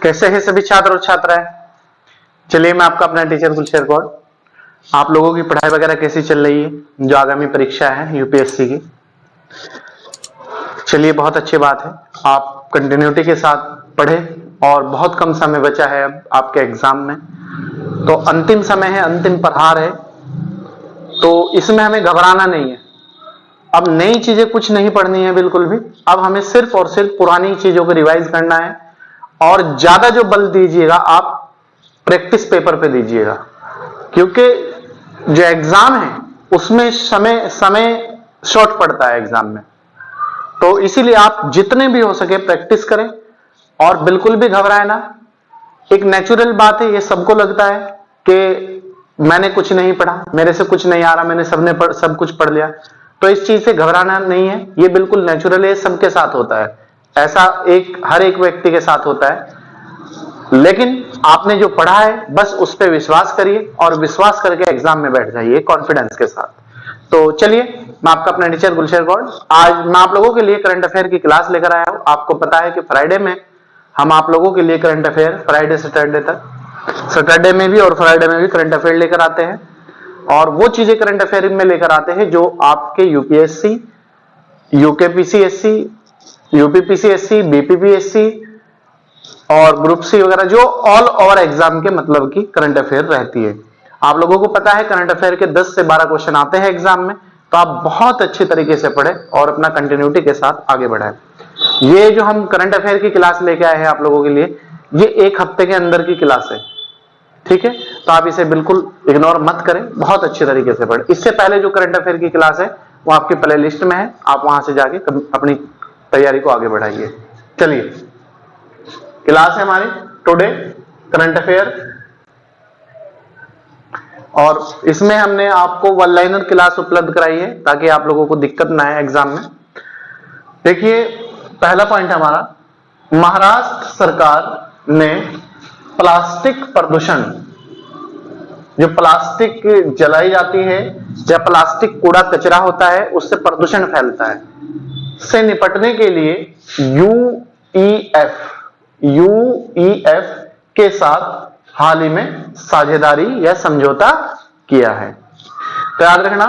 कैसे हैं सभी छात्र और छात्राएं? चलिए मैं आपका अपना टीचर गुलशेर गौड़। आप लोगों की पढ़ाई वगैरह कैसी चल रही है जो आगामी परीक्षा है यूपीएससी की? चलिए बहुत अच्छी बात है, आप कंटिन्यूटी के साथ पढ़ें और बहुत कम समय बचा है अब आपके एग्जाम में, तो अंतिम समय है, अंतिम प्रहार है, तो इसमें हमें घबराना नहीं है। अब नई चीजें कुछ नहीं पढ़नी है बिल्कुल भी, अब हमें सिर्फ और सिर्फ पुरानी चीजों को रिवाइज करना है और ज्यादा जो बल दीजिएगा आप प्रैक्टिस पेपर पे दीजिएगा, क्योंकि जो एग्जाम है उसमें समय शॉर्ट पड़ता है एग्जाम में, तो इसीलिए आप जितने भी हो सके प्रैक्टिस करें और बिल्कुल भी घबराए ना। एक नेचुरल बात है, ये सबको लगता है कि मैंने कुछ नहीं पढ़ा, मेरे से कुछ नहीं आ रहा, मैंने सब कुछ पढ़ लिया, तो इस चीज से घबराना नहीं है, ये बिल्कुल नेचुरल है, सबके साथ होता है, ऐसा हर एक व्यक्ति के साथ होता है। लेकिन आपने जो पढ़ा है बस उस पर विश्वास करिए और विश्वास करके एग्जाम में बैठ जाइए कॉन्फिडेंस के साथ। तो चलिए मैं आपका अपना टीचर गुलशेर गौड़, आज मैं आप लोगों के लिए करंट अफेयर की क्लास लेकर आया हूं। आपको पता है कि फ्राइडे में हम आप लोगों के लिए करंट अफेयर फ्राइडे सैटरडे तक, सैटरडे में भी और फ्राइडे में भी करंट अफेयर लेकर आते हैं, और वो चीजें करंट अफेयर में लेकर आते हैं जो आपके यूपीएससी, यूकेपीसीएससी, यूपीपीसीएससी, बीपीपीएससी और ग्रुप सी वगैरह, जो ऑल ओवर एग्जाम के मतलब की करंट अफेयर रहती है। आप लोगों को पता है करंट अफेयर के 10 से 12 क्वेश्चन आते हैं एग्जाम में, तो आप बहुत अच्छी तरीके से पढ़ें और अपना कंटिन्यूटी के साथ आगे बढ़ाएं। ये जो हम करंट अफेयर की क्लास लेके आए हैं आप लोगों के लिए, ये एक हफ्ते के अंदर की क्लास है, ठीक है? तो आप इसे बिल्कुल इग्नोर मत करें, बहुत अच्छे तरीके से पढ़ें। इससे पहले जो करंट अफेयर की क्लास है वो आपकी प्ले लिस्ट में है, आप वहां से जाके अपनी तैयारी को आगे बढ़ाइए। चलिए क्लास है हमारी टुडे करंट अफेयर, और इसमें हमने आपको वन लाइनर क्लास उपलब्ध कराई है ताकि आप लोगों को दिक्कत ना आए एग्जाम में। देखिए पहला पॉइंट हमारा, महाराष्ट्र सरकार ने प्लास्टिक प्रदूषण, जो प्लास्टिक जलाई जाती है या प्लास्टिक कूड़ा कचरा होता है उससे प्रदूषण फैलता है, से निपटने के लिए यूईएफ के साथ हाल ही में साझेदारी या समझौता किया है। तो याद रखना,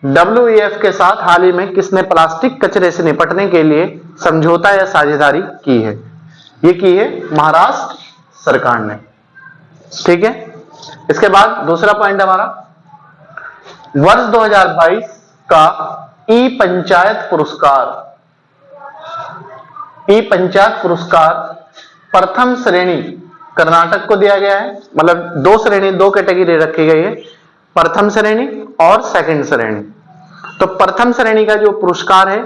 डब्ल्यूईएफ के साथ हाल ही में किसने प्लास्टिक कचरे से निपटने के लिए समझौता या साझेदारी की है? ये की है महाराष्ट्र सरकार ने, ठीक है? इसके बाद दूसरा पॉइंट हमारा, वर्ष 2022 का ई पंचायत पुरस्कार प्रथम श्रेणी कर्नाटक को दिया गया है। मतलब दो कैटेगरी रखी गई है, प्रथम श्रेणी और सेकंड श्रेणी। तो प्रथम श्रेणी का जो पुरस्कार है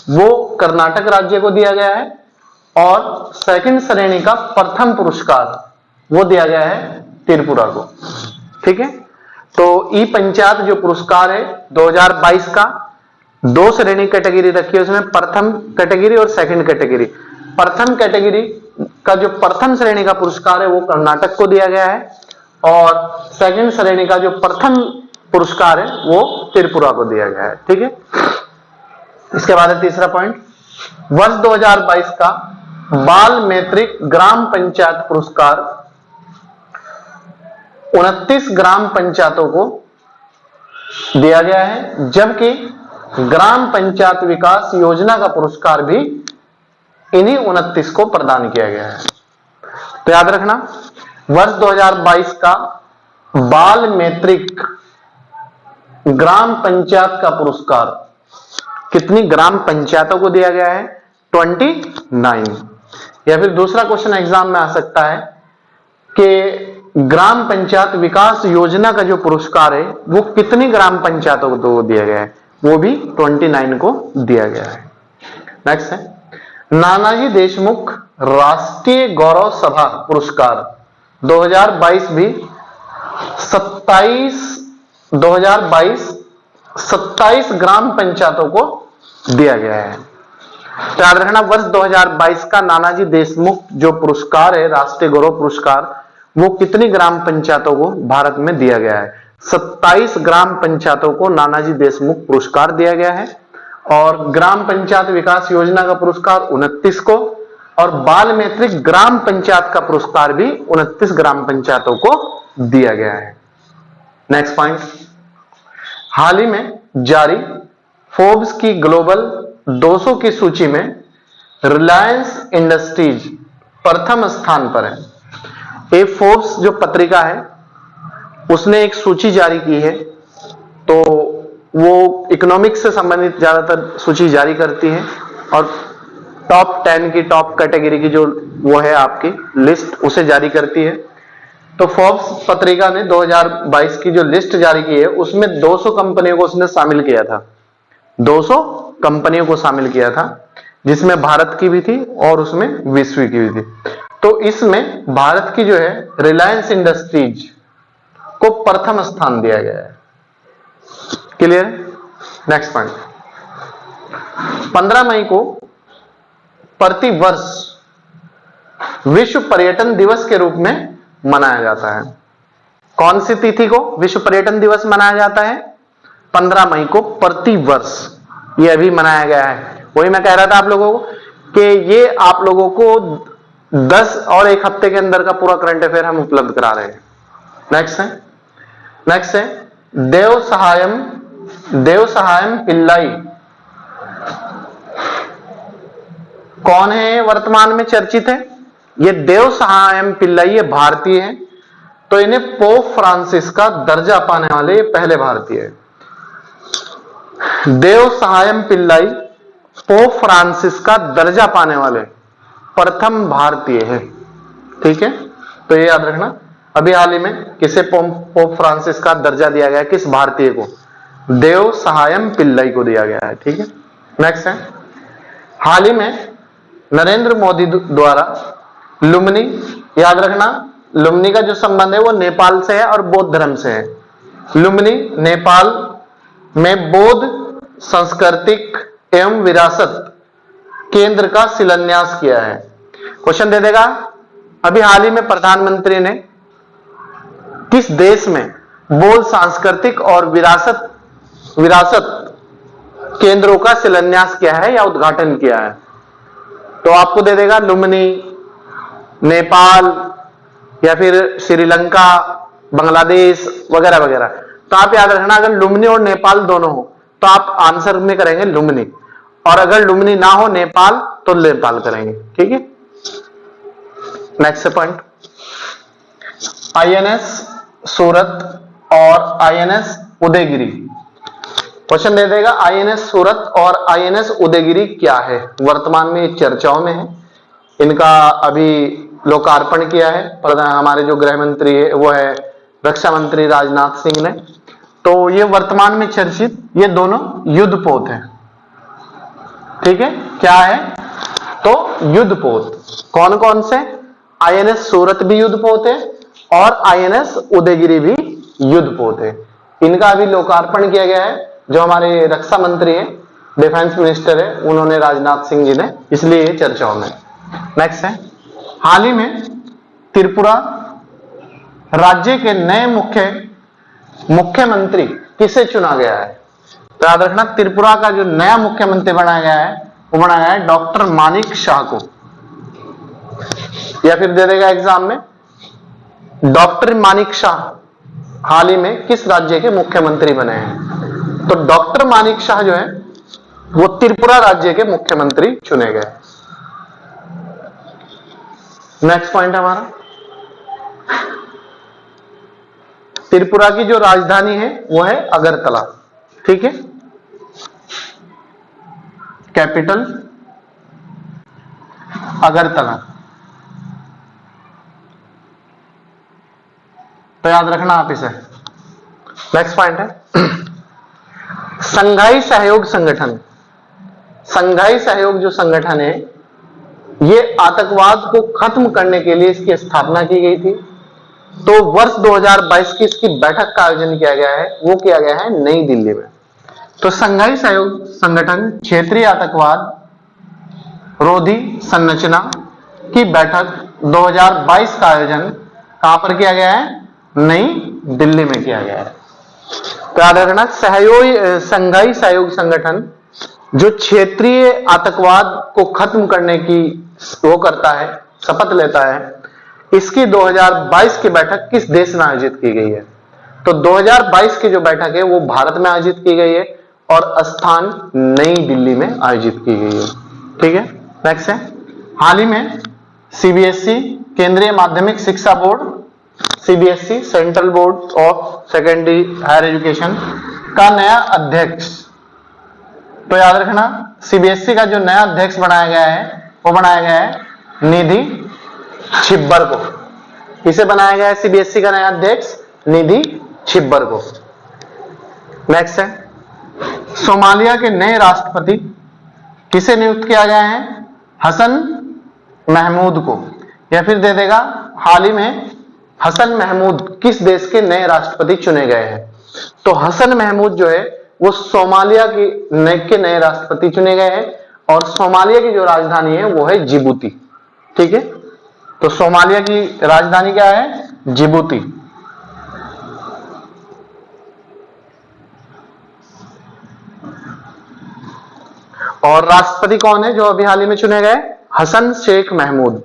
वो कर्नाटक राज्य को दिया गया है, और सेकंड श्रेणी का प्रथम पुरस्कार वो दिया गया है त्रिपुरा को, ठीक है? तो ई पंचायत जो पुरस्कार है 2022 का, दो श्रेणी कैटेगरी रखी है उसमें, प्रथम कैटेगरी और सेकंड कैटेगरी। प्रथम कैटेगरी का जो प्रथम श्रेणी का पुरस्कार है वो कर्नाटक को दिया गया है, और सेकंड श्रेणी का जो प्रथम पुरस्कार है वो त्रिपुरा को दिया गया है, ठीक है? इसके बाद है तीसरा पॉइंट, वर्ष 2022 का बाल मैत्रिक ग्राम पंचायत पुरस्कार 29 ग्राम पंचायतों को दिया गया है, जबकि ग्राम पंचायत विकास योजना का पुरस्कार भी इन्हीं 29 को प्रदान किया गया है। तो याद रखना, वर्ष 2022 का बाल मैत्रिक ग्राम पंचायत का पुरस्कार कितनी ग्राम पंचायतों को दिया गया है? 29। या फिर दूसरा क्वेश्चन एग्जाम में आ सकता है कि ग्राम पंचायत विकास योजना का जो पुरस्कार है वो कितनी ग्राम पंचायतों को दिया गया है? वो भी 29 को दिया गया है। नेक्स्ट है, नानाजी देशमुख राष्ट्रीय गौरव सभा पुरस्कार 2022 भी 27 ग्राम पंचायतों को दिया गया है। तो याद रखना, वर्ष 2022 का नानाजी देशमुख जो पुरस्कार है, राष्ट्रीय गौरव पुरस्कार, वो कितनी ग्राम पंचायतों को भारत में दिया गया है? 27 ग्राम पंचायतों को नानाजी देशमुख पुरस्कार दिया गया है और ग्राम पंचायत विकास योजना का पुरस्कार 29 को और बाल मैत्रिक ग्राम पंचायत का पुरस्कार भी 29 ग्राम पंचायतों को दिया गया है। नेक्स्ट पॉइंट, हाल ही में जारी फोर्ब्स की ग्लोबल 200 की सूची में रिलायंस इंडस्ट्रीज प्रथम स्थान पर है। ये फोर्ब्स जो पत्रिका है उसने एक सूची जारी की है, तो वो इकोनॉमिक्स से संबंधित ज्यादातर सूची जारी करती है और टॉप 10 की टॉप कैटेगरी की जो वो है आपकी लिस्ट उसे जारी करती है। तो फोर्ब्स पत्रिका ने 2022 की जो लिस्ट जारी की है उसमें 200 कंपनियों को उसने शामिल किया था, 200 कंपनियों को शामिल किया था, जिसमें भारत की भी थी और उसमें विश्व की भी थी। तो इसमें भारत की जो है रिलायंस इंडस्ट्रीज को प्रथम स्थान दिया गया है। क्लियर? नेक्स्ट पॉइंट, 15 मई को प्रति वर्ष विश्व पर्यटन दिवस के रूप में मनाया जाता है। कौन सी तिथि को विश्व पर्यटन दिवस मनाया जाता है? 15 मई को प्रति वर्ष ये अभी मनाया गया है। वही मैं कह रहा था आप लोगों को कि ये आप लोगों को 10 और एक हफ्ते के अंदर का पूरा करंट अफेयर हम उपलब्ध करा रहे हैं। नेक्स्ट है देव सहायम पिल्लाई। कौन है वर्तमान में चर्चित है? ये देव सहायम पिल्लाई ये भारतीय है, तो इन्हें पोप फ्रांसिस का दर्जा पाने वाले ये पहले भारतीय है। देव सहायम पिल्लाई पोप फ्रांसिस का दर्जा पाने वाले प्रथम भारतीय है। ठीक है, तो ये याद रखना। अभी हाल ही में किसे पोप फ्रांसिस का दर्जा दिया गया? किस भारतीय को? देव सहायम पिल्लाई को दिया गया है। ठीक है, नेक्स्ट है, हाल ही में नरेंद्र मोदी द्वारा लुम्नी, याद रखना लुम्नी का जो संबंध है वो नेपाल से है और बौद्ध धर्म से है। लुम्नी नेपाल में बौद्ध सांस्कृतिक एवं विरासत केंद्र का शिलान्यास किया है। क्वेश्चन दे देगा, अभी हाल ही में प्रधानमंत्री ने किस देश में बौद्ध सांस्कृतिक और विरासत केंद्रों का शिलान्यास किया है या उद्घाटन किया है? तो आपको दे देगा लुम्नी, नेपाल या फिर श्रीलंका, बांग्लादेश वगैरह वगैरह। तो आप याद रखना अगर लुम्नी और नेपाल दोनों हो तो आप आंसर में करेंगे लुम्नी, और अगर लुम्नी ना हो नेपाल तो नेपाल करेंगे। ठीक है, नेक्स्ट पॉइंट, आईएनएस सूरत और आईएनएस उदयगिरी। क्वेश्चन दे देगा आईएनएस सूरत और आईएनएस उदयगिरी क्या है? वर्तमान में चर्चाओं में है, इनका अभी लोकार्पण किया है हमारे जो गृह मंत्री है वो है रक्षा मंत्री राजनाथ सिंह ने। तो ये वर्तमान में चर्चित ये दोनों युद्धपोत हैं। ठीक है, क्या है? तो युद्धपोत कौन कौन से? आईएनएस सूरत भी युद्धपोत है और आईएनएस उदयगिरी भी युद्धपोत है। इनका अभी लोकार्पण किया गया है, जो हमारे रक्षा मंत्री है, डिफेंस मिनिस्टर है, उन्होंने राजनाथ सिंह जी ने, इसलिए ये चर्चाओं में। नेक्स्ट है, हाल ही में त्रिपुरा राज्य के नए मुख्यमंत्री किसे चुना गया है? तो याद रखना त्रिपुरा का जो नया मुख्यमंत्री बनाया गया है वो बनाया गया है डॉक्टर मानिक शाह को। या फिर दे देगा एग्जाम में, डॉक्टर मानिक शाह हाल ही में किस राज्य के मुख्यमंत्री बने हैं? तो डॉक्टर मानिक शाह जो है वो त्रिपुरा राज्य के मुख्यमंत्री चुने गए। नेक्स्ट पॉइंट हमारा, त्रिपुरा की जो राजधानी है वो है अगरतला। ठीक है, कैपिटल अगरतला। तो याद रखना आप इसे। नेक्स्ट पॉइंट है संघाई सहयोग संगठन। संघाई सहयोग जो संगठन है ये आतंकवाद को खत्म करने के लिए इसकी स्थापना की गई थी। तो वर्ष 2022 की इसकी बैठक का आयोजन किया गया है, वो किया गया है नई दिल्ली में। तो संघाई सहयोग संगठन क्षेत्रीय आतंकवाद रोधी संरचना की बैठक 2022 का आयोजन कहां पर किया गया है? नई दिल्ली में किया गया है। तो याद रखना, संघाई सहयोग संगठन जो क्षेत्रीय आतंकवाद को खत्म करने की वो करता है, शपथ लेता है, इसकी 2022 की बैठक किस देश में आयोजित की गई है? तो 2022 की जो बैठक है वो भारत में आयोजित की गई है और स्थान नई दिल्ली में आयोजित की गई है। ठीक है, नेक्स्ट है, हाल ही में सीबीएसई केंद्रीय माध्यमिक शिक्षा board, CBSE central board of secondary higher education का नया अध्यक्ष, तो याद रखना सीबीएसई का जो नया अध्यक्ष बनाया गया है वो बनाया गया है निधि छिब्बर को। किसे बनाया गया है सीबीएसई का नया अध्यक्ष? निधि छिब्बर को। नेक्स्ट है, सोमालिया के नए राष्ट्रपति किसे नियुक्त किया गया है? हसन महमूद को। या फिर दे देगा, हाल ही में हसन महमूद किस देश के नए राष्ट्रपति चुने गए हैं? तो हसन महमूद जो है वो सोमालिया के नए राष्ट्रपति चुने गए हैं और सोमालिया की जो राजधानी है वो है जिबूती। ठीक है, तो सोमालिया की राजधानी क्या है? जिबूती। और राष्ट्रपति कौन है जो अभी हाल ही में चुने गए? हसन शेख महमूद।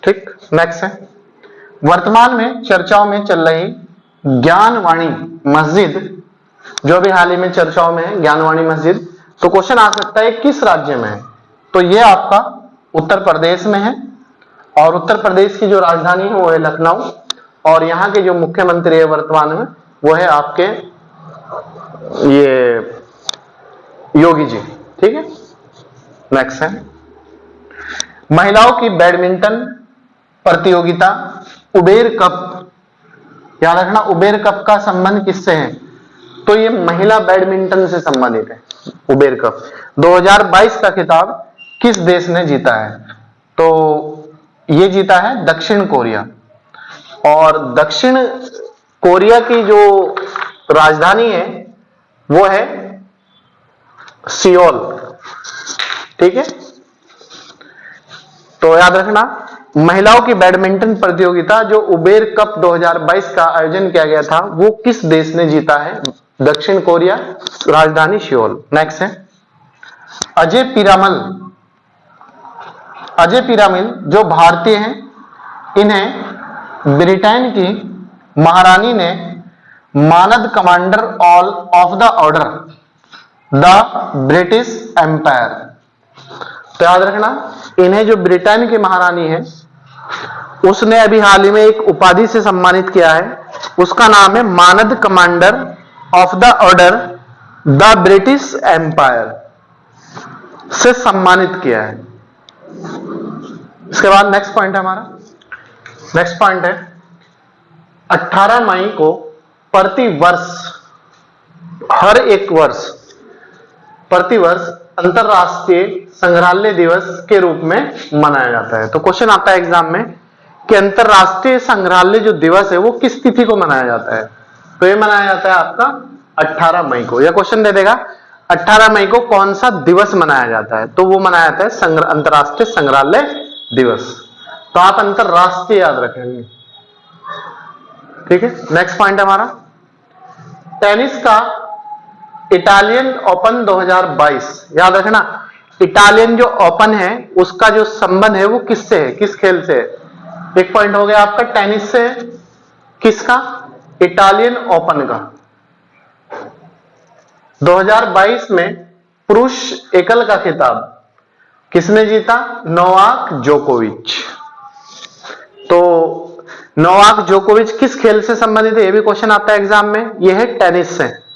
ठीक, नेक्स्ट है, वर्तमान में चर्चाओं में चल रही ज्ञानवाणी मस्जिद जो अभी हाल ही में चर्चाओं में है, ज्ञानवाणी मस्जिद, तो क्वेश्चन आ सकता है किस राज्य में है? तो ये आपका उत्तर प्रदेश में है और उत्तर प्रदेश की जो राजधानी है वो है लखनऊ और यहाँ के जो मुख्यमंत्री है वर्तमान में वो है आपके ये योगी जी। ठीक है, नेक्स्ट है, महिलाओं की बैडमिंटन प्रतियोगिता उबेर कप, याद रखना उबेर कप का संबंध किससे है? तो ये महिला बैडमिंटन से संबंधित है। उबेर कप 2022 का खिताब किस देश ने जीता है? तो ये जीता है दक्षिण कोरिया और दक्षिण कोरिया की जो राजधानी है वो है सियोल। ठीक है, तो याद रखना महिलाओं की बैडमिंटन प्रतियोगिता जो उबेर कप 2022 का आयोजन किया गया था वो किस देश ने जीता है? दक्षिण कोरिया, राजधानी सियोल। नेक्स्ट है, अजय पिरामिल जो भारतीय हैं, इन्हें ब्रिटेन की महारानी ने मानद commander of the order the British Empire, तो याद रखना इन्हें जो ब्रिटेन की महारानी है उसने अभी हाल ही में एक उपाधि से सम्मानित किया है, उसका नाम है मानद commander of the order the British Empire से सम्मानित किया है। इसके बाद नेक्स्ट पॉइंट है हमारा, नेक्स्ट पॉइंट है 18 मई को प्रतिवर्ष अंतरराष्ट्रीय संग्रहालय दिवस के रूप में मनाया जाता है। तो क्वेश्चन आता है एग्जाम में कि अंतरराष्ट्रीय संग्रहालय जो दिवस है वो किस तिथि को मनाया जाता है? तो ये मनाया जाता है आपका 18 मई को। यह क्वेश्चन दे देगा 18 मई को कौन सा दिवस मनाया जाता है? तो वो मनाया जाता है अंतरराष्ट्रीय संग्रहालय दिवस। तो आप अंतरराष्ट्रीय याद रखेंगे। ठीक है, नेक्स्ट पॉइंट हमारा टेनिस का इटालियन ओपन 2022, याद रखना इटालियन जो ओपन है उसका जो संबंध है वो किससे है, किस खेल से है? एक पॉइंट हो गया आपका टेनिस से, किसका? इटालियन ओपन का। 2022 में पुरुष एकल का खिताब किसने जीता? नोवाक जोकोविच। तो नोवाक जोकोविच किस खेल से संबंधित है? ये भी क्वेश्चन आता है एग्जाम में, ये है टेनिस से।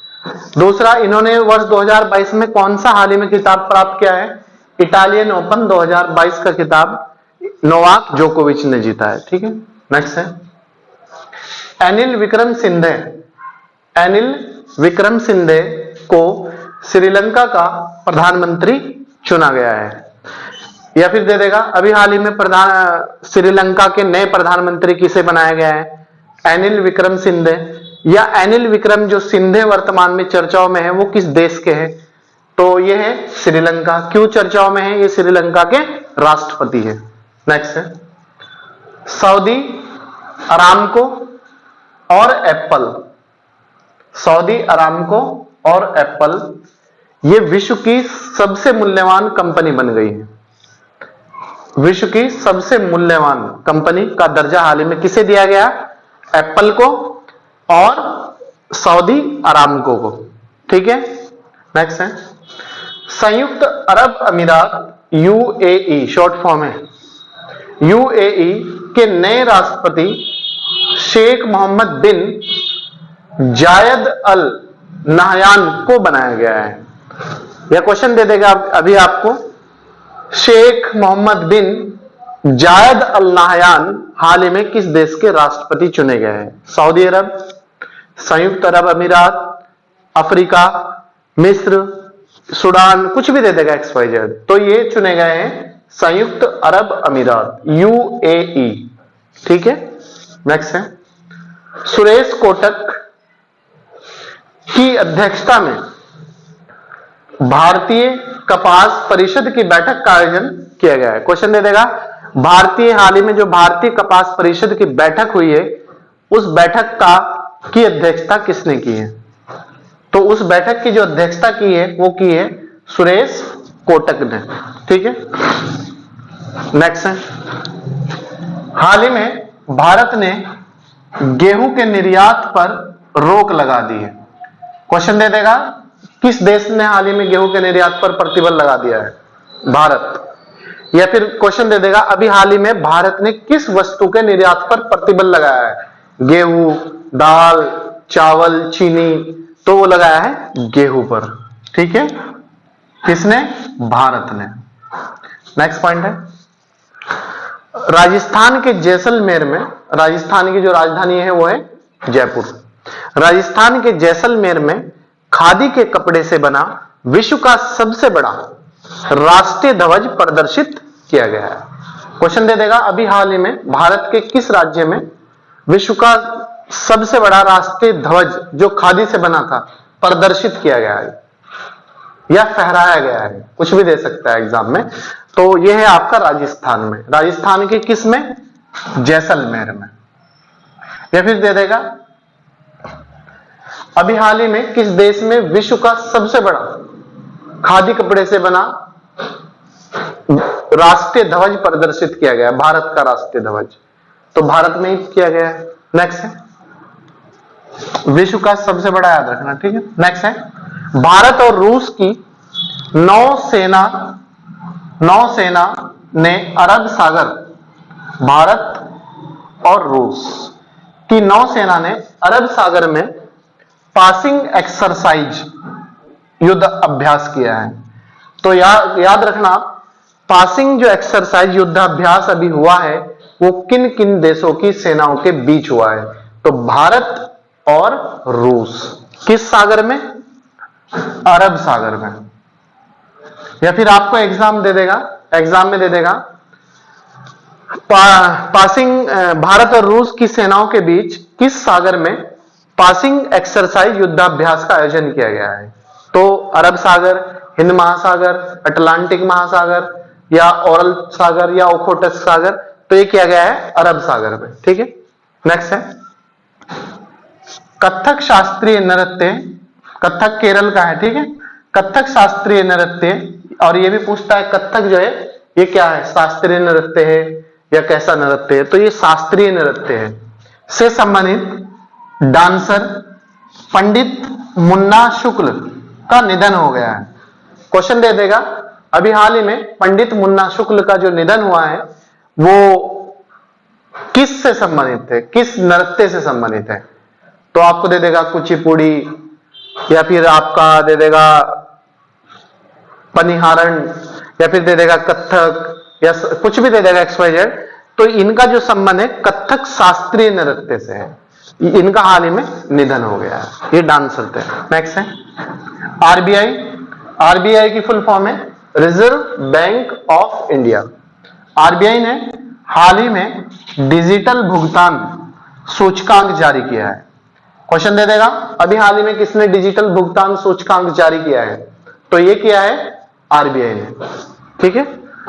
दूसरा, इन्होंने वर्ष 2022 में कौन सा हाल ही में खिताब प्राप्त किया है? इटालियन ओपन 2022 का खिताब नोवाक जोकोविच ने जीता है। ठीक है, नेक्स्ट है अनिल विक्रम सिंघे को श्रीलंका का प्रधानमंत्री चुना गया है। या फिर दे देगा अभी हाल ही में श्रीलंका के नए प्रधानमंत्री किसे बनाया गया है? अनिल विक्रम सिंघे। या अनिल विक्रम जो सिंधे वर्तमान में चर्चाओं में है वो किस देश के हैं? तो ये है श्रीलंका। क्यों चर्चाओं में है? ये श्रीलंका के राष्ट्रपति है। नेक्स्ट है सऊदी अरामको और एप्पल सऊदी अरामको और एप्पल, ये विश्व की सबसे मूल्यवान कंपनी बन गई है। विश्व की सबसे मूल्यवान कंपनी का दर्जा हाल ही में किसे दिया गया? एप्पल को और सऊदी अरामको को। ठीक है, नेक्स्ट है संयुक्त अरब अमीरात, यूएई शॉर्ट फॉर्म है। यूएई के नए राष्ट्रपति शेख मोहम्मद बिन जायद अल नाहयान को बनाया गया है। यह क्वेश्चन दे देगा अभी आपको, शेख मोहम्मद बिन जायद अल नाहयान हाल ही में किस देश के राष्ट्रपति चुने गए हैं? सऊदी अरब, संयुक्त अरब अमीरात, अफ्रीका, मिस्र, सूडान, कुछ भी दे देगा XYZ। तो ये चुने गए हैं संयुक्त अरब अमीरात, यूएई। ठीक है, नेक्स्ट है सुरेश कोटक की अध्यक्षता में भारतीय कपास परिषद की बैठक का आयोजन किया गया है। क्वेश्चन दे देगा भारतीय, हाल ही में जो भारतीय कपास परिषद की बैठक हुई है, उस बैठक की अध्यक्षता किसने की है? तो उस बैठक की जो अध्यक्षता की है वो की है सुरेश कोटक ने। ठीक है, नेक्स्ट है हाल ही में भारत ने गेहूं के निर्यात पर रोक लगा दी है। क्वेश्चन दे देगा किस देश ने हाल ही में गेहूं के निर्यात पर प्रतिबंध लगा दिया है? भारत। या फिर क्वेश्चन दे देगा अभी हाल ही में भारत ने किस वस्तु के निर्यात पर प्रतिबंध लगाया है? गेहूं, दाल, चावल, चीनी, तो वो लगाया है गेहूं पर। ठीक है, किसने? भारत ने। नेक्स्ट पॉइंट है राजस्थान के जैसलमेर में, राजस्थान की जो राजधानी है वो है जयपुर। राजस्थान के जैसलमेर में खादी के कपड़े से बना विश्व का सबसे बड़ा राष्ट्रीय ध्वज प्रदर्शित किया गया है। क्वेश्चन दे देगा अभी हाल ही में भारत के किस राज्य में विश्व का सबसे बड़ा राष्ट्रीय ध्वज जो खादी से बना था प्रदर्शित किया गया है या फहराया गया है? कुछ भी दे सकता है एग्जाम में। तो यह है आपका राजस्थान में। राजस्थान के किस में? जैसलमेर में। या फिर दे देगा अभी हाल ही में किस देश में विश्व का सबसे बड़ा खादी कपड़े से बना राष्ट्रीय ध्वज प्रदर्शित किया गया? भारत का राष्ट्रीय ध्वज तो भारत में ही किया गया है। नेक्स्ट है विश्व का सबसे बड़ा, याद रखना। ठीक है, नेक्स्ट है भारत और रूस की नौसेना ने अरब सागर, भारत और रूस की नौसेना ने अरब सागर में पासिंग एक्सरसाइज युद्ध अभ्यास किया है। तो याद रखना पासिंग जो एक्सरसाइज युद्धाभ्यास अभी हुआ है वो किन किन देशों की सेनाओं के बीच हुआ है? तो भारत और रूस। किस सागर में? अरब सागर में। या फिर आपको एग्जाम में दे देगा पासिंग भारत और रूस की सेनाओं के बीच किस सागर में पासिंग एक्सरसाइज युद्धाभ्यास का आयोजन किया गया है? तो अरब सागर, हिंद महासागर, अटलांटिक महासागर या ओरल सागर या ओखोटस सागर, तो ये किया गया है अरब सागर में। ठीक है, नेक्स्ट है कथक शास्त्रीय नृत्य, कथक केरल का है। ठीक है, कथक शास्त्रीय नृत्य, और ये भी पूछता है कथक जो है ये क्या है? शास्त्रीय नृत्य है या कैसा नृत्य है? तो ये शास्त्रीय नृत्य है। से संबंधित डांसर पंडित मुन्ना शुक्ल का निधन हो गया है। क्वेश्चन दे देगा अभी हाल ही में पंडित मुन्ना शुक्ल का जो निधन हुआ है वो किस से संबंधित है, किस नृत्य से संबंधित है? तो आपको दे देगा कुचिपुड़ी, या फिर आपका दे देगा पनिहारण, या फिर दे देगा कथक, या कुछ भी दे देगा XYZ। तो इनका जो संबंध है कथक शास्त्रीय नृत्य से है। इनका हाल ही में निधन हो गया है, ये डांसर थे। नेक्स्ट है आरबीआई की फुल फॉर्म है reserve bank of India. RBI ने हाल ही में डिजिटल भुगतान सूचकांक जारी किया है। क्वेश्चन दे देगा अभी हाल ही में किसने डिजिटल भुगतान सूचकांक जारी किया है? तो ये किया है आरबीआई ने। ठीक है,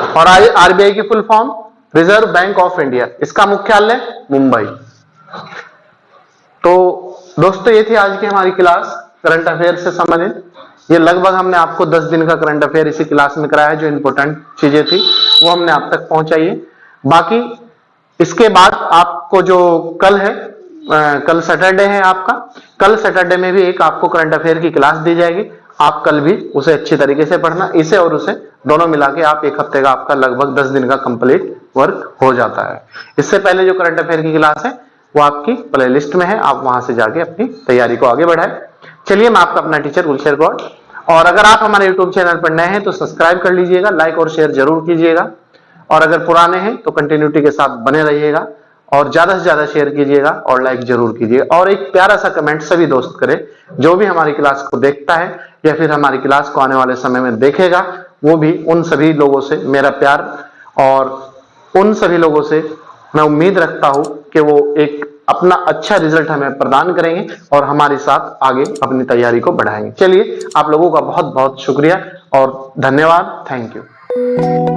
और आरबीआई की full form reserve bank of India. इसका मुख्यालय मुंबई। तो दोस्तों ये थी आज की हमारी क्लास करंट अफेयर से संबंधित। ये लगभग हमने आपको 10 दिन का करंट अफेयर इसी क्लास में कराया है। जो इंपॉर्टेंट चीजें थी वो हमने आप तक पहुंचाई है। बाकी इसके बाद आपको जो कल है, कल सैटरडे है आपका, कल सैटरडे में भी एक आपको करंट अफेयर की क्लास दी जाएगी। आप कल भी उसे अच्छी तरीके से पढ़ना। इसे और उसे दोनों मिला के आप एक हफ्ते का आपका लगभग 10 दिन का कंप्लीट वर्क हो जाता है। इससे पहले जो करंट अफेयर की क्लास है वो आपकी प्लेलिस्ट में है, आप वहां से जाके अपनी तैयारी को आगे बढ़ाएं। चलिए, मैं आपका अपना टीचर गुलशेर गौड़, और अगर आप हमारे यूट्यूब चैनल पर नए हैं तो सब्सक्राइब कर लीजिएगा, लाइक और शेयर जरूर कीजिएगा, और अगर पुराने हैं तो कंटिन्यूटी के साथ बने रहिएगा और ज्यादा से ज्यादा शेयर कीजिएगा और लाइक जरूर कीजिएगा। और एक प्यारा सा कमेंट सभी दोस्त करें जो भी हमारी क्लास को देखता है या फिर हमारी क्लास को आने वाले समय में देखेगा, वो भी उन सभी लोगों से मेरा प्यार और उन सभी लोगों से मैं उम्मीद रखता हूं कि वो एक अपना अच्छा रिजल्ट हमें प्रदान करेंगे और हमारे साथ आगे अपनी तैयारी को बढ़ाएंगे। चलिए, आप लोगों का बहुत बहुत शुक्रिया और धन्यवाद। Thank you.